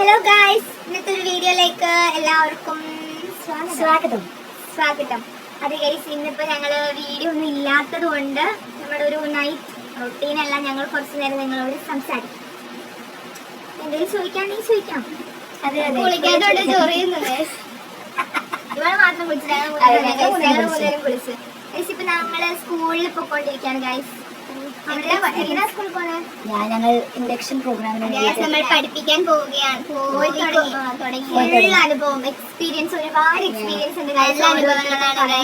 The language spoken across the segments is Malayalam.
ഹലോ ഗായ്സ്, ഇന്നത്തെ ഒരു വീഡിയോയിലേക്ക് എല്ലാവർക്കും സ്വാഗതം. അതെ ഗൈസ്, ഇന്നിപ്പോ ഞങ്ങള് വീഡിയോ ഒന്നും ഇല്ലാത്തത് കൊണ്ട് നമ്മുടെ ഒരു നൈറ്റ് റൊട്ടീൻ എല്ലാം ഞങ്ങൾ കുറച്ചു നേരം നിങ്ങളോട് സംസാരിക്കും. എന്തെങ്കിലും ചോദിക്കാണെങ്കിൽ ചോദിക്കാം. കുളിക്കാത്തോണ്ട് ചൊറിയുന്നു ഇവളെ മാത്രം കുളിച്ചിട്ടാണ് കുളിച്ച്. ഗൈസ്, ഇപ്പൊ നമ്മള് സ്കൂളിൽ പോയിക്കൊണ്ടിരിക്കുകയാണ് ഗൈസ്. ഞങ്ങൾ ഇൻഡക്ഷൻ പ്രോഗ്രാമിന് നമ്മൾ പഠിപ്പിക്കാൻ പോവുകയാണ്. ഫുൾ അനുഭവം, എക്സ്പീരിയൻസ്, ഒരുപാട് എക്സ്പീരിയൻസ് ഉണ്ട്. നല്ല അനുഭവങ്ങളാണ്.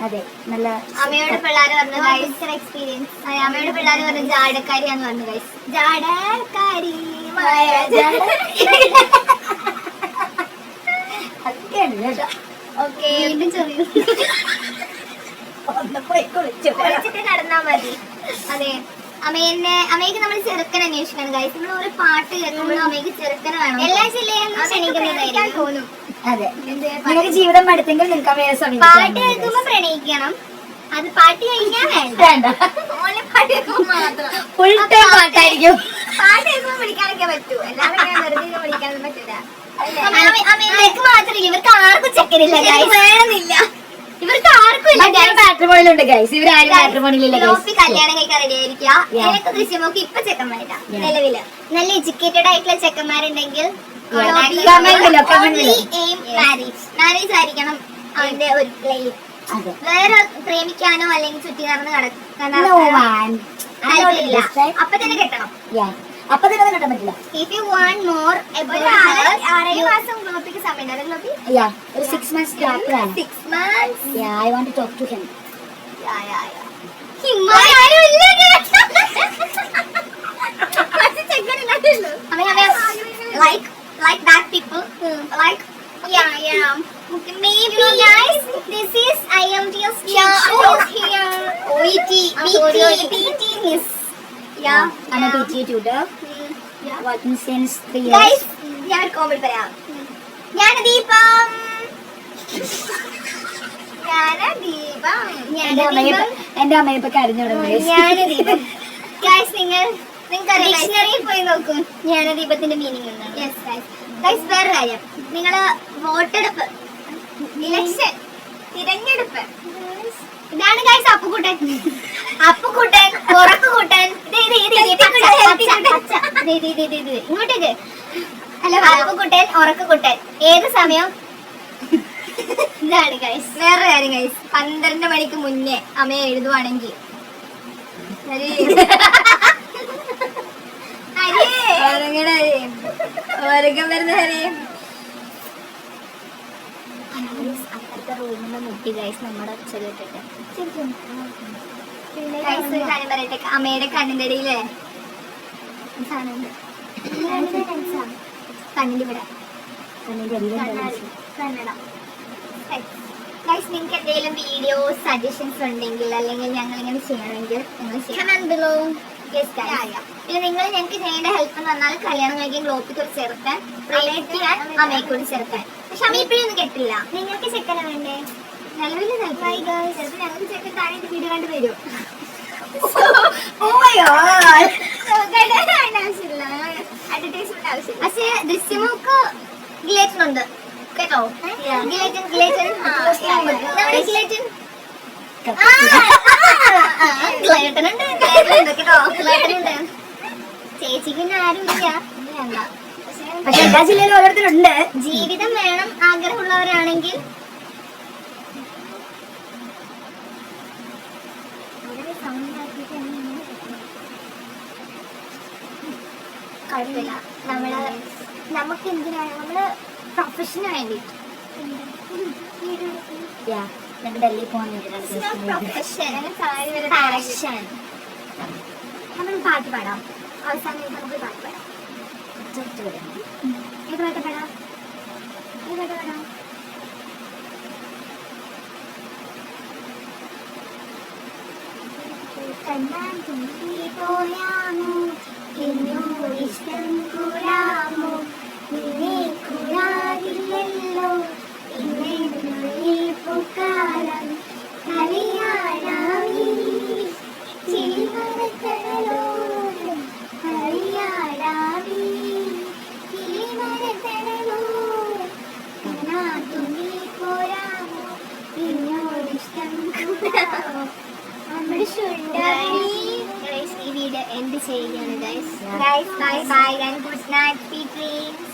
അതെ, നല്ല അമ്മയോട് പിള്ളേർ പറഞ്ഞു ഭയങ്കര എക്സ്പീരിയൻസ്. അമ്മയോട് പിള്ളേർ പറഞ്ഞു ജാടക്കാരിയാന്ന് പറഞ്ഞു ഗൈസ്. ജാടക്കാരി ഓക്കെ, വീണ്ടും ചെറിയ കുളിച്ചിട്ട് നടന്നാ മതി. അതെ, അമ്മയ്ക്ക് നമ്മൾ ചെറുക്കൻ അന്വേഷിക്കണം ഗൈസ്. നമ്മൾ ഒരു പാട്ട് കേൾക്കുമ്പോഴും അമ്മയ്ക്ക് ചെറുക്കനെ വേണം. എല്ലാ ജില്ലയിലും തോന്നും. അതെ, നിങ്ങൾക്ക് ജീവിതം അടുത്തെങ്കിൽ നിങ്ങൾക്ക് പാട്ട് കേൾക്കുമ്പോ പ്രണയിക്കണം. അത് പാട്ട് കഴിഞ്ഞാൽ വേണ്ട. പാട്ട് കേൾക്കുമ്പോ മാത്രം ഫുൾ ടൈം പാട്ടായിരിക്കും. പാട്ട് കേൾക്കുമ്പോ വിളിക്കാനൊക്കെ പറ്റൂ, എല്ലാവരും വെറുതെ വിളിക്കാനൊന്നും പറ്റില്ല. അമ്മയ്ക്ക് മാത്രമില്ല, ഇവർക്ക് ആർക്കും ചെക്കനില്ല, വേണമെന്നില്ല. ഇവർക്ക് ആർക്കും മാട്രിമോണിയിലുണ്ട് ഗൈസ്. ഇവരാരും മാട്രിമോണിയിലില്ല. കല്യാണം കഴിക്കാൻ റെഡി ആയിരിക്കുക. എനിക്ക് ദൃശ്യമൊക്കെ ഇപ്പൊ ചെക്കന്മാരില്ല നിലവില്. നല്ല എഡ്യൂക്കേറ്റഡ് ആയിട്ടുള്ള ചെക്കന്മാരുണ്ടെങ്കിൽ മാരേജ് ആയിരിക്കണം അവന്റെ ഒരു ലൈഫ്. വേറെ പ്രേമിക്കാനോ അല്ലെങ്കിൽ ചുറ്റി നടന്ന് അപ്പൊ തന്നെ കെട്ടണം. അപ്പൊ തന്നെ കെട്ടാൻ പറ്റില്ല. ഇഫ് യു വാണ്ട് മോർ 6 മാസം ഗ്ലോപ്പിക്ക് സമയം ഗ്ലോപ്പി. ഒരു 6 months gap plan. 6 months. I want to talk to him. Like that people. Like okay, maybe guys, this is IMTS teacher here. OET, PT miss. I'm a PT tutor. Working since 3 years. Guys, ഞാൻ ഒരു കോമഡി പറയാം. ഞാൻ ദീപം. എന്റെ അമ്മയെ ഇപ്പൊ കരഞ്ഞു തുടങ്ങി. ഗൈസ്, നിങ്ങൾക്ക് ഡിക്ഷണറിയിൽ പോയി നോക്കൂ ജ്ഞാനദീപത്തിന്റെ മീനിങ് എന്താണ്. Yes guys. ഗൈസ്, വേറെ കാര്യം, നിങ്ങള് വോട്ടെടുപ്പ്, ഇലക്ഷൻ, തിരഞ്ഞെടുപ്പ്, ഇതാണ് ഗൈസ് അപ്പുക്കുട്ടൻ, ഉറക്കുകൂട്ടൻ. ഇങ്ങോട്ടേക്ക്. ഹലോ, അപ്പുക്കുട്ടൻ, ഉറക്കുകൂട്ടൻ, ഏത് സമയം ഇതാണ് ഗൈസ്. വേറെ കാര്യം ഗൈസ്, 12 മണിക്ക് മുന്നേ അമ്മയെ എഴുതുവാണെങ്കിൽ അപ്പുറത്തെ റൂമിൽ മുട്ടി ഗൈസ് നമ്മുടെ ഒച്ച കേട്ടിട്ട്. കാര്യം പറയട്ടെ, അമ്മയുടെ കണ്ണിന്റെ ഇടയിലേ കണ്ണിന്റെ ഇവിടെ കന്നഡ. ഗൈസ്, നിങ്ങൾക്ക് എന്തെങ്കിലും വീഡിയോ സജഷൻസ് ഉണ്ടെങ്കിൽ അല്ലെങ്കിൽ ഞങ്ങൾ ഇങ്ങനെ ചെയ്യണമെങ്കിൽ നിങ്ങൾ ചെയ്യാം. പിന്നെ നിങ്ങൾ ഞങ്ങൾക്ക് ചെയ്യേണ്ട ഹെൽപ്പ് എന്ന് പറഞ്ഞാൽ കല്യാണം കഴിക്കാൻ ഗ്ലോപ്പിക്ക് ഒരു ചെറുക്കാൻ, പ്രേമിക്കാൻ അമ്മയ്ക്ക് ഒരു ചെറുക്കാൻ. പക്ഷെ അമ്മ ഇപ്പോഴും ഒന്നും കെട്ടില്ല. നിങ്ങൾക്ക് ചെക്കനെ വേണ്ടേ? നിലവിൽ ചിലപ്പോൾ ഞങ്ങൾക്ക് ചെക്കൻ താഴെ വീഡിയോ കണ്ട് വരും. ആവശ്യമില്ല, അഡ്വർടൈസ്മെന്റ് ആവശ്യമില്ല. പക്ഷേ ദൃശ്യമൊക്കെ ഗ്ലേറ്റൻ ഉണ്ട് കേട്ടോ. ചേച്ചിക്ക് ആരുമില്ല, പക്ഷെ എല്ലാ ജില്ലയിലും ഓരോരുത്തരുണ്ട്. ജീവിതം വേണം ആഗ്രഹമുള്ളവരാണെങ്കിൽ കുഴപ്പമില്ല. നമുക്ക് എന്തിനാണ് നമ്മള് പ്രൊഫഷന് വേണ്ടിട്ട് ഡൽഹി പോകാൻ വേണ്ടിയിട്ടാണ്. നമ്മൾ പാട്ട് പാടാം. അവസാനം നമുക്ക് പാട്ട് പാടാം. ഏത് പാട്ട് പാടാം? കണ്ണാൻ തുമ്പി പോയാമോ എന്നോടിഷ്ടം കൂടാമോ, നിന്നെ കൂടാതില്ലല്ലോ ഇന്നുള്ളിൽ പൂക്കാലം കളിയാടാമീ ചിരിമരക്കടലോരം കളിയാടാമീ കിളിമ ഈ വീഡിയോ എൻഡ് ചെയ്യുകയാണ് guys. Bye bye and good night, sweet dreams.